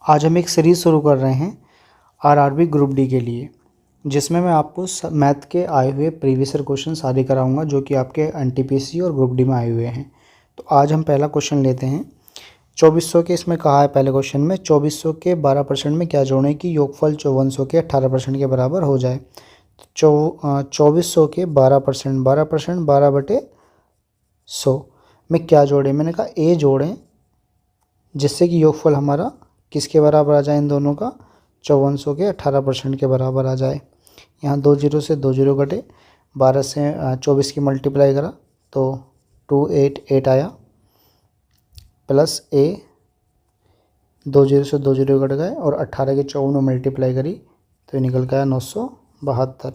आज हम एक सीरीज़ शुरू कर रहे हैं आरआरबी ग्रुप डी के लिए, जिसमें मैं आपको मैथ के आए हुए प्रीवियस ईयर क्वेश्चन सारे कराऊंगा जो कि आपके एनटीपीसी और ग्रुप डी में आए हुए हैं। तो आज हम पहला क्वेश्चन लेते हैं 2400 के। इसमें कहा है पहले क्वेश्चन में 2400 के 12% में क्या जोड़ें कि योगफल 5400 के 18% के बराबर हो जाए। 2400 के 12% 12/100 में क्या जोड़ें। मैंने कहा ए जोड़ें जिससे कि योगफल हमारा किसके बराबर आ जाए, इन दोनों का 5400 के 18% के बराबर आ जाए। यहाँ 2 जीरो से 2 जीरो घटे, 12 से 24 की मल्टीप्लाई करा तो 288 आया, प्लस ए 2 जीरो से 2 जीरो घट गए और 18 के 54 में मल्टीप्लाई करी तो ये निकल के आया 972।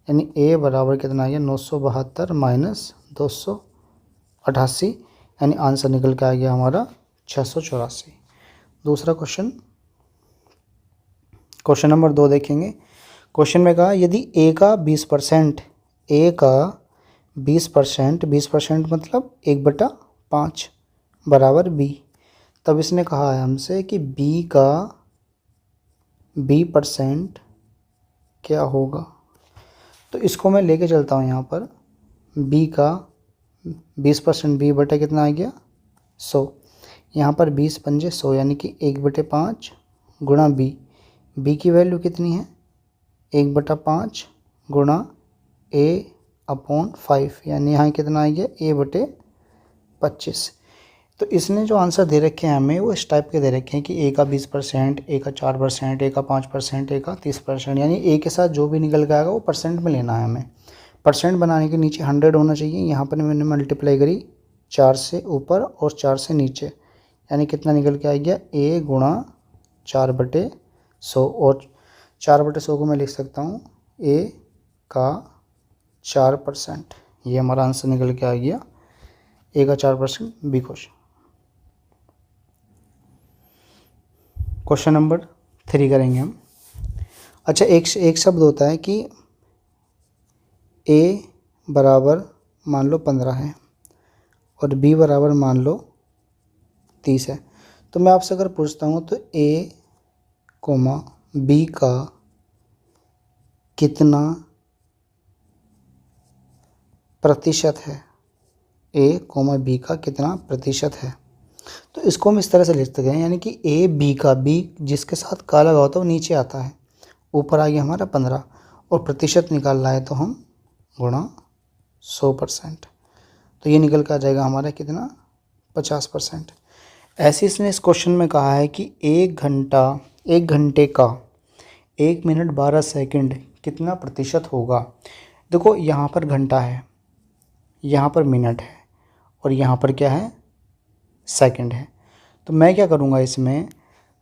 यानी ए बराबर कितना आ गया 972 माइनस 288, यानी आंसर निकल के आ गया हमारा 684। दूसरा क्वेश्चन नंबर 2 देखेंगे। क्वेश्चन में कहा यदि ए का 20% मतलब 1/5 बराबर बी, तब इसने कहा है हमसे कि बी का % क्या होगा। तो इसको मैं लेके चलता हूँ यहाँ पर। बी का 20% बी बटा कितना आ गया 100। यहाँ पर 20 पंजे 100 यानी कि 1/5 गुणा बी की वैल्यू कितनी है 1/5 गुणा A/5, यानी यहाँ कितना आ गया A/25। तो इसने जो आंसर दे रखे हैं हमें वो इस टाइप के दे रखे हैं कि ए का 20%, ए का 4%, ए का 5%, ए का 30%, यानी ए के साथ जो भी निकल के आएगा वो परसेंट में लेना है हमें। परसेंट बनाने के नीचे 100 होना चाहिए। यहाँ पर मैंने मल्टीप्लाई करी 4 से ऊपर और 4 से नीचे, यानी कितना निकल के आ गया a गुणा 4/100, और 4/100 को मैं लिख सकता हूँ a का 4%। ये हमारा आंसर निकल के आ गया a का 4%, बी क्वेश्चन। क्वेश्चन नंबर 3 करेंगे हम। अच्छा, एक शब्द होता है कि a बराबर मान लो 15 है और b बराबर मान लो 30 है। तो मैं आपसे अगर पूछता हूँ तो a, b का कितना प्रतिशत है, a, b का कितना प्रतिशत है। तो इसको हम इस तरह से लिख सकते हैं, यानी कि a b का, b जिसके साथ का लगा होता है वो नीचे आता है, ऊपर आ गया हमारा 15 और प्रतिशत निकालना है तो हम गुणा 100%। तो ये निकल कर आ जाएगा हमारा कितना 50%। ऐसे इसने इस क्वेश्चन में कहा है कि 1 घंटे का 1 मिनट 12 सेकंड कितना प्रतिशत होगा। देखो यहाँ पर घंटा है, यहाँ पर मिनट है और यहाँ पर क्या है सेकंड है। तो मैं क्या करूँगा, इसमें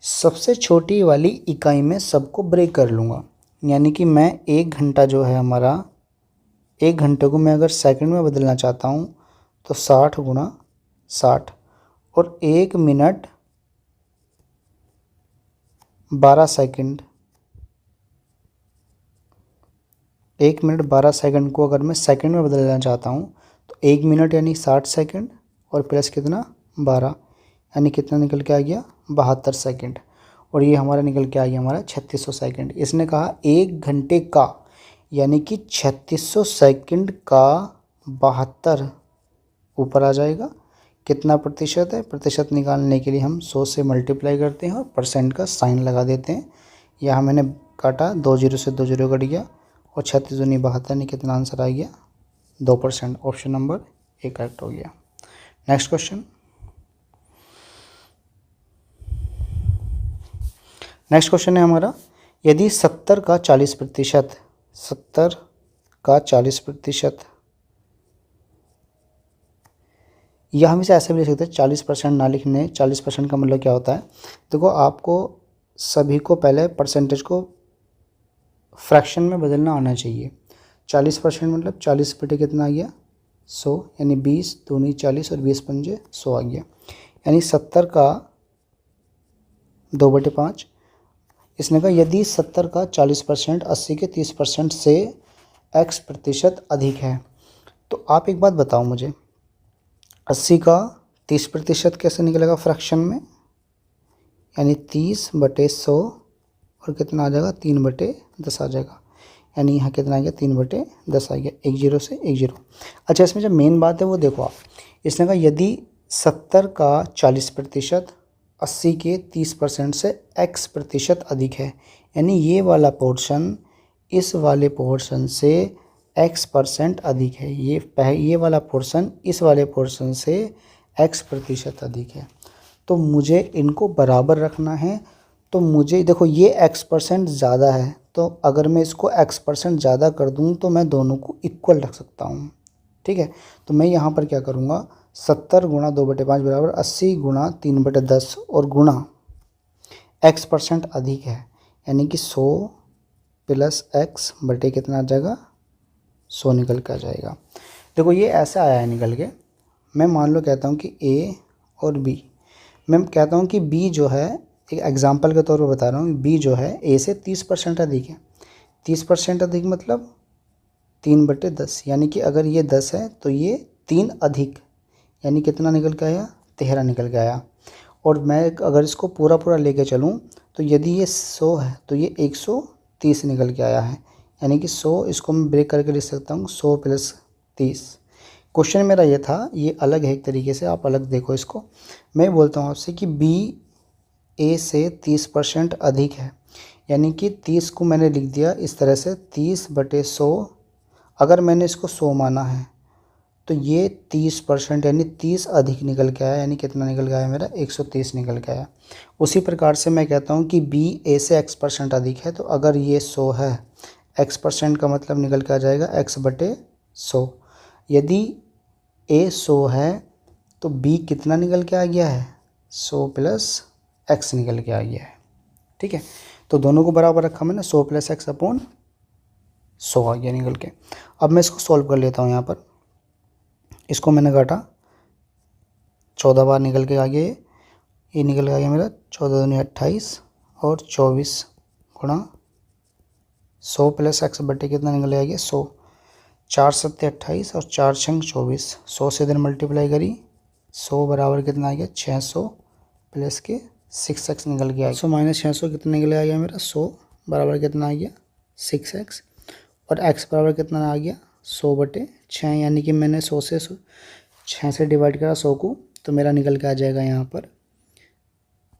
सबसे छोटी वाली इकाई में सबको ब्रेक कर लूँगा। यानी कि मैं 1 घंटा जो है हमारा, 1 घंटे को मैं अगर सेकंड में बदलना चाहता हूँ तो 60 गुणा 60, और 1 मिनट 12 सेकंड, 1 मिनट 12 सेकंड को अगर मैं सेकंड में बदलना चाहता हूँ तो 1 मिनट यानी 60 सेकंड और प्लस कितना 12, यानी कितना निकल के आ गया 72 सेकंड, और ये हमारा निकल के आ गया हमारा 3600 सेकंड। इसने कहा 1 घंटे का, यानी कि 3600 सेकंड का 72 ऊपर आ जाएगा। कितना प्रतिशत है, प्रतिशत निकालने के लिए हम 100 से मल्टीप्लाई करते हैं और परसेंट का साइन लगा देते हैं। यहाँ मैंने काटा 2 जीरो से 2 जीरो कट गया और 36 दूनी 72, नहीं कितना आंसर आ गया 2%। ऑप्शन नंबर ए करेक्ट हो गया। नेक्स्ट क्वेश्चन है हमारा, यदि 70 का 40%, या हम इसे ऐसे भी लिख सकते हैं 40% ना लिखने। 40% का मतलब क्या होता है, देखो आपको सभी को पहले परसेंटेज को फ्रैक्शन में बदलना आना चाहिए। 40% मतलब 40 बटे कितना आ गया 100, यानी 20 दूनी 40 और 20 पंजे 100 आ गया। यानी 70 का 2/5। इसने कहा यदि 70 का 40% 80 के 30% से x% अधिक है। तो आप एक बात बताओ मुझे, 80 का 30% कैसे निकलेगा फ्रैक्शन में, यानी 30/100 और कितना आ जाएगा 3/10 आ जाएगा। यानी यहाँ कितना आ गया 3/10 आ गया, 1 0 से 1 0। अच्छा, इसमें जो मेन बात है वो देखो आप, इसने कहा यदि 70 का 40%, 80 के 30% से x% अधिक है, यानी ये वाला पोर्शन इस वाले पोर्शन से x% अधिक है, ये वाला पोर्शन इस वाले पोर्शन से x% अधिक है। तो मुझे इनको बराबर रखना है। तो मुझे देखो ये x% ज़्यादा है, तो अगर मैं इसको x% ज़्यादा कर दूँ तो मैं दोनों को इक्वल रख सकता हूँ। ठीक है, तो मैं यहाँ पर क्या करूँगा, 70 गुणा 2/5 बराबर 80 गुणा 3/10 और गुणा x% अधिक है, यानी कि 100 प्लस x बटे कितना आ जाएगा 100 निकल के आ जाएगा। देखो ये ऐसा आया है निकल के। मैं मान लो कहता हूँ कि a और b, मैं कहता हूँ कि b जो है, एक एग्जांपल के तौर पर बता रहा हूँ, b जो है a से 30% अधिक है। 30% अधिक मतलब 3/10, यानी कि अगर ये 10 है तो ये 3 अधिक, यानी कितना निकल के आया 13 निकल के आया। और मैं अगर इसको पूरा पूरा लेके चलूँ तो यदि ये 100 है तो ये 130 निकल के आया है, यानी कि 100 इसको मैं ब्रेक करके लिख सकता हूँ 100 प्लस 30। क्वेश्चन मेरा ये था, ये अलग है एक तरीके से, आप अलग देखो इसको। मैं बोलता हूँ आपसे कि b a से 30% अधिक है, यानी कि 30 को मैंने लिख दिया इस तरह से 30/100। अगर मैंने इसको 100 माना है तो ये 30% यानी 30 अधिक निकल के आया, यानी कितना निकल के आया मेरा 130 निकल के आया। उसी प्रकार से मैं कहता हूँ कि b a से x% अधिक है, तो अगर ये 100 है, x% का मतलब निकल के आ जाएगा x/100। यदि a 100 है तो b कितना निकल के आ गया है 100 प्लस x निकल के आ गया है। ठीक है, तो दोनों को बराबर रखा मैंने, 100 प्लस x अपॉन 100 आ गया निकल के। अब मैं इसको सॉल्व कर लेता हूँ। यहाँ पर इसको मैंने काटा, 14 बार निकल के आ गया, ये निकल के आ गया मेरा 14 दूनी 28 और 24 गुणा 100 प्लस x बटे कितना निकल के आ गया 100। 4 सत्ते 28 और 4 छंग 24, 100 से इधर मल्टीप्लाई करी, 100 बराबर कितना आ गया 600 प्लस के 6x निकल के आ गया। 100 माइनस 600 कितना निकल आ गया मेरा 100 बराबर कितना आ गया 6x, और x बराबर कितना आ गया 100/6, यानी कि मैंने 100 से 6 से डिवाइड करा 100 को, तो मेरा निकल के आ जाएगा यहाँ पर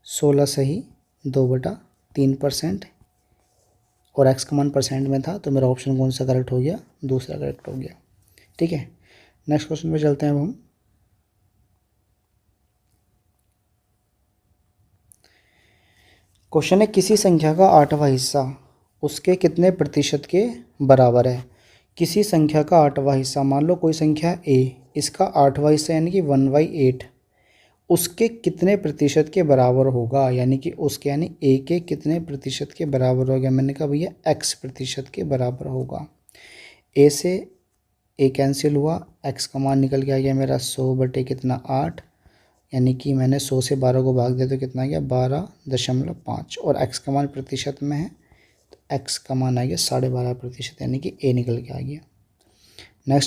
16 सही 2/3%, और x का मान परसेंट में था तो मेरा ऑप्शन कौन सा करेक्ट हो गया, दूसरा करेक्ट हो गया। ठीक है, नेक्स्ट क्वेश्चन पे चलते हैं अब हम। क्वेश्चन है, किसी संख्या का 8वां हिस्सा उसके कितने प्रतिशत के बराबर है। किसी संख्या का 8वां हिस्सा, मान लो कोई संख्या a, इसका 8वां हिस्सा यानी कि 1/8 उसके कितने प्रतिशत के बराबर होगा, यानी कि उसके यानी a के कितने प्रतिशत के बराबर होगा। मैंने कहा भैया x% के बराबर होगा। a से a कैंसिल हुआ, x का मान निकल के आ गया मेरा 100 बटे कितना 8, यानी कि मैंने 100 से 12 को भाग दिया तो कितना आ गया 12.5, और x का मान प्रतिशत में है तो x का मान आ गया 12.5%, यानी कि a निकल के आ गया।